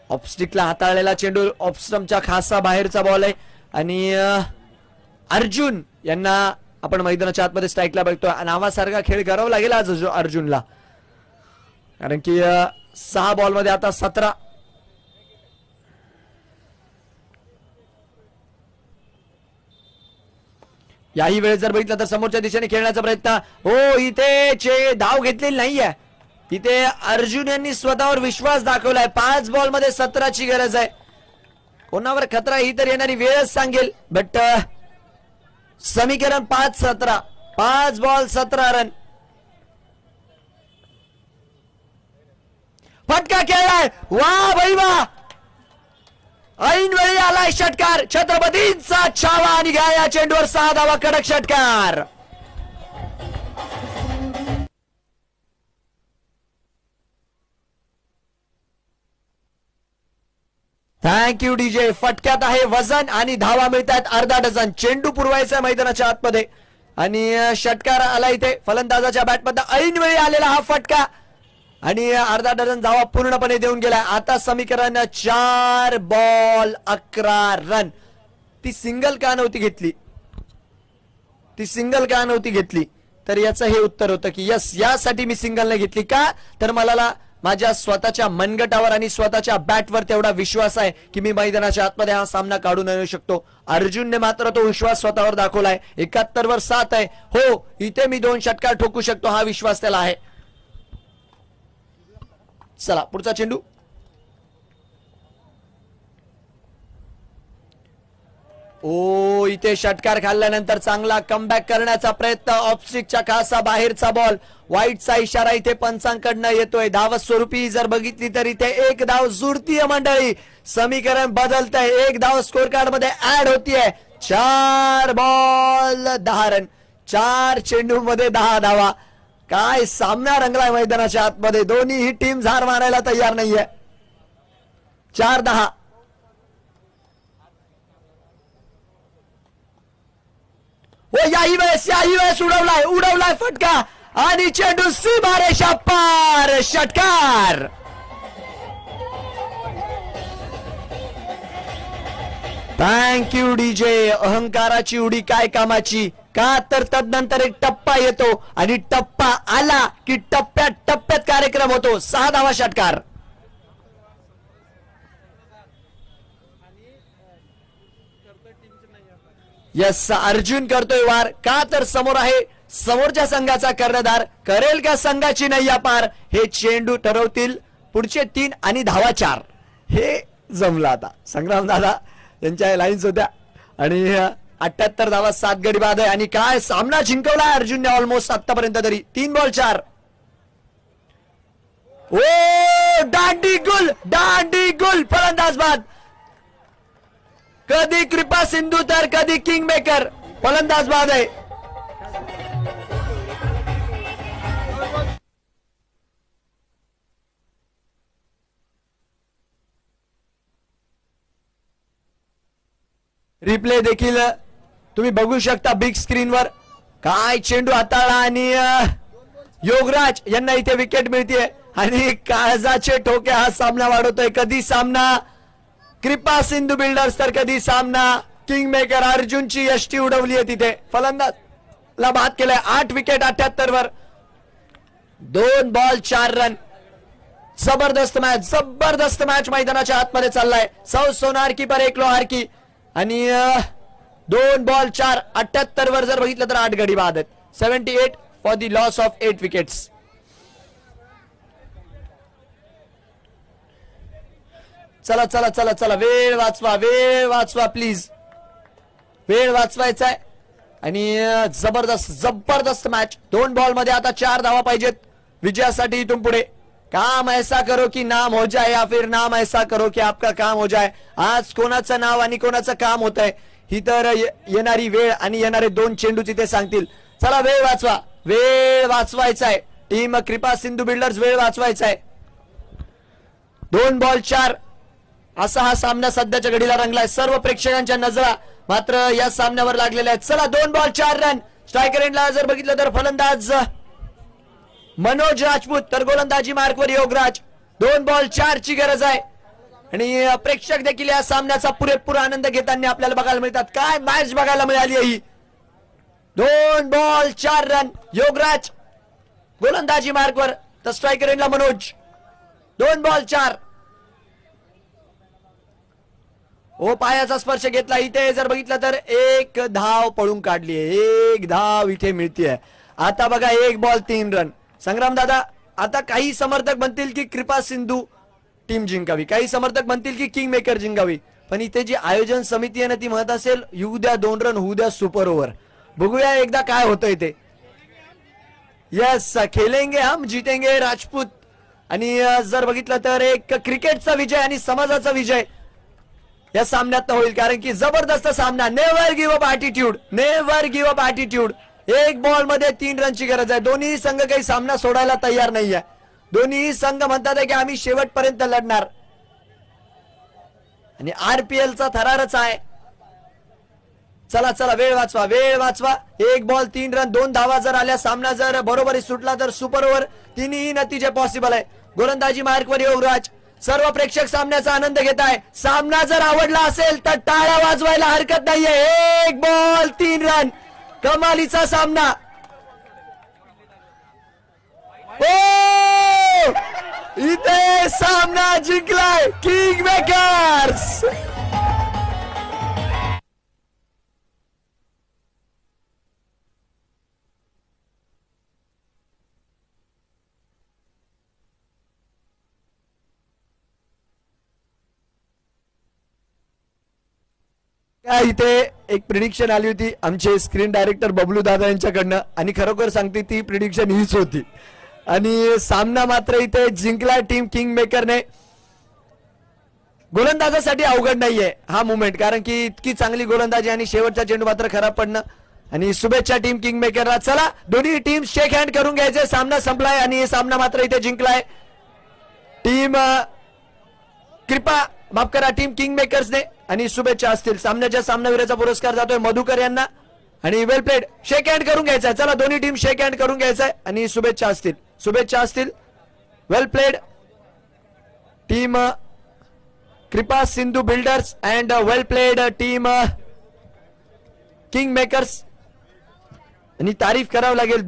ऑफस्टिकला हाताळलेला चेंडू ऑफस्टम्पच्या खासा बाहेरचा बॉल आहे आणि अर्जुन यांना आपण मैदानाच्या आतमध्ये स्ट्राईकला बघतो. नावासारखा खेळ करावा लागेल आज अर्जुनला, कारण की 6 बॉलमध्ये आता 17. याही वेळेस जर बघितलं तर समोरच्या दिशेने खेळण्याचा प्रयत्न. हो, इथे धाव घेतलेली नाहीये. इथे अर्जुन यांनी स्वतःवर विश्वास दाखवलाय. 5 बॉलमध्ये 17ची गरज आहे. कोणावर खतरा ही तर येणारी वेळच सांगेल. बट समीकरण 5-17, 5 बॉल 17 रन. फटका खेळलाय, वा भाई वा. ऐन वेळी आलाय षटकार, छत्रपतींचा छावा आणि घ्या या चेंडूवर 6 धावा, कडक षटकार. Thank you DJ. फटक्यात आहे वजन आणि धावा मिळतात अर्धा डझन. चेंडू पुरवायचा मैदानाच्या आतमध्ये आणि षटकार आला इथे फलंदाजाच्या बॅटमधून. ऐन वेळी आलेला हा फटका आणि अर्धा डझन धावा पूर्णपणे देऊन गेला. आता समीकरण 4 बॉल 11 रन. ती सिंगल का नव्हती घेतली, ती सिंगल का नव्हती घेतली, तर याचं हे उत्तर होतं की यस, यासाठी मी सिंगल नाही घेतली. का तर मला माझ्या स्वतःच्या मनगटावर आणि स्वतःच्या बॅटवर तेवढा विश्वास आहे की मी मैदानाच्या आतमध्ये हा सामना काढून आणू शकतो. अर्जुनने मात्र तो विश्वास स्वतःवर दाखवलाय. 71 वर 7 आहे. हो, इथे मी 2 षटकार ठोकू शकतो, हा विश्वास त्याला आहे. चला पुढचा चेंडू. ओ, इथे षटकार खाल्ल्यानंतर चांगला कमबॅक करण्याचा प्रयत्न. ऑफस्टिकच्या खासा बाहेरचा बॉल. वाईटचा इशारा इथे पंचांकडनं येतोय. धाव स्वरूपी जर बघितली तर इथे 1 धाव जुळतीये मंडळी. समीकरण बदलतंय, 1 धाव स्कोर कार्ड मध्ये ऍड होतीये. 4 बॉल 10 रन. 4 चेंडू मध्ये 10 धावा. काय सामना रंगलाय मैदानाच्या आतमध्ये. दोन्ही ही टीम झार मारायला तयार नाहीये. 4-10. हो, याही वेळेस उडवलाय फटका आणि चेंडू सीमारेषा पार, षटकार. Thank you DJ. अहंकाराची उडी काय कामाची. का तर तदनंतर एक टप्पा येतो आणि टप्पा आला की टप्प्यात टप्प्यात कार्यक्रम होतो. 6 धावा, षटकार. यस, अर्जुन करतोय वार. का तर समोर आहे समोरच्या संघाचा कर्णधार. करेल का संघाची नैया पार, हे चेंडू ठरवतील पुढचे 3 आणि धावा 4. हे जमलं आता. संग्राम दादा यांच्या लाईन्स होत्या आणि 78 धावा 7 गडी बाद आहे. आणि काय सामना जिंकवला अर्जुनने ऑलमोस्ट आतापर्यंत तरी. 3 बॉल 4. ओ, दांडी गुल फलंदाज बाद. कधी कृपा सिंधू तर कधी किंग मेकर. फलंदाज बाद आहे. रिप्ले देखील तुम्ही बघू शकता बिग स्क्रीनवर. काय चेंडू हाताळला आणि योगराज यांना इथे विकेट मिळते आणि काळजाचे ठोके हा सामना वाढवतोय. कधी सामना कृपा सिंधू बिल्डर्स तर कधी सामना किंग मेकर. अर्जुनची यष्टी उडवली आहे तिथे. फलंदाजला बाद केलाय. 8 विकेट 78 वर. 2 बॉल 4 रन. जबरदस्त मॅच मैदानाच्या आतमध्ये चाललाय. सौ सोनार की पर 1 लोहार की. आणि 2 बॉल 4. 78 वर जर बघितलं तर 8 गडी बाद आहेत. 78 for the loss of 8 wickets. चला वेळ वाचवा प्लीज. वेळ वाचवायचा आहे. आणि जबरदस्त मॅच. 2 बॉल मध्ये आता 4 धावा पाहिजेत विजयासाठी इथून पुढे. काम ऐसा करो कि नाम हो जाए या फिर नाम ऐसा करो कि आपका काम हो जाए. आज कोणाचं नाव आणि कोणाचं काम होत आहे ही तर येणारी वेळ आणि येणारे 2 चेंडू तिथे सांगतील. चला वेळ वाचवा. वेळ वाचवायचा आहे. टीम कृपा सिंधू बिल्डर्स वेळ वाचवायचा आहे. 2 बॉल 4 असा हा सामना सध्याच्या घडीला रंगलाय. सर्व प्रेक्षकांच्या नजरा मात्र या सामन्यावर लागलेल्या आहेत. चला 2 बॉल 4 रन. स्ट्रायकर एंडला जर बघितलं तर फलंदाज मनोज राजपूत तर गोलंदाजी मार्कवर योगराज. 2 बॉल 4 ची गरज आहे. आणि प्रेक्षक देखील या सामन्याचा पुरेपूर आनंद घेताना आपल्याला बघायला मिळतात. काय मॅच बघायला मिळाली ही. 2 बॉल 4 रन. योगराज गोलंदाजी मार्कवर तर स्ट्रायकर एंडला मनोज. 2 बॉल 4. ओ पायाचा स्पर्श घेतला. इथे जर बघितलं तर 1 धाव पळून काढली आहे. 1 धाव इथे मिळतीये. आता बघा 1 बॉल 3 रन. संग्राम दादा, आता काही समर्थक म्हणतील की कृपा सिंधू टीम जिंकावी, काही समर्थक म्हणतील की किंग मेकर जिंकावी, पण इथे जी आयोजन समिती आहे ना ती म्हणत असेल येऊ द्या 2 रन, होऊ द्या सुपर ओव्हर. बघूया एकदा काय होतंय ते. यस, खेलेंगे हम जीतेंगे राजपूत. आणि जर बघितलं तर एक क्रिकेटचा विजय आणि समाजाचा विजय या सामन्यात होईल, कारण की जबरदस्त सामना. Never give up attitude, never give up attitude. 1 ball मध्ये 3 रनची गरज आहे. दोन्ही संघ काही सामना सोडायला तयार नाहीये. दोन्ही संघ म्हणतात की आम्ही शेवटपर्यंत लढणार. आणि RPL चा थरारच आहे. चला चला, वेळ वाचवा, वेळ वाचवा. 1 बॉल 3 रन, 2 धावा जर आल्या, सामना जर बरोबरी सुटला तर सुपर ओव्हर. तिन्ही नतीजे पॉसिबल आहे. गोलंदाजी मार्कवर योगराज. सर्व प्रेक्षक सामन्याचा आनंद घेत आहे. सामना जर आवडला असेल तर टाळ्या वाजवायला हरकत नाहीये. 1 बॉल 3 रन, कमालीचा सामना. ओ इथे सामना जिंकलाय किंग मेकर्स. इथे एक प्रिडिक्शन आली होती आमचे स्क्रीन डायरेक्टर बबलू दादा यांच्याकडनं, आणि खरोखर सांगते ती प्रिडिक्शन हीच होती. आणि सामना मात्र इथे जिंकला टीम किंग मेकरने. गोलंदाजासाठी अवघड नाहीये हा मुवमेंट, कारण की इतकी चांगली गोलंदाजी आणि शेवटचा चेंडू मात्र खराब पडणं. आणि शुभेच्छा टीम किंग मेकरला. चला दोन्ही टीम शेक हँड करून घ्यायचे. सामना संपलाय आणि सामना मात्र इथे जिंकलाय टीम कृपा, माफ करा, टीम किंग मेकर्सने. आणि शुभेच्छा असतील. सामन्याच्या सामनावीराचा पुरस्कार जातोय मधुकर यांना. आणि वेल प्लेड. शेक हँड करून घ्यायचा. चला दोन्ही टीम शेक हँड करून घ्यायचंय आणि शुभेच्छा असतील, शुभेच्छा असतील. वेल प्लेड टीम कृपा Sindhu builders and well played team king makers. आणि तारीफ करावं लागेल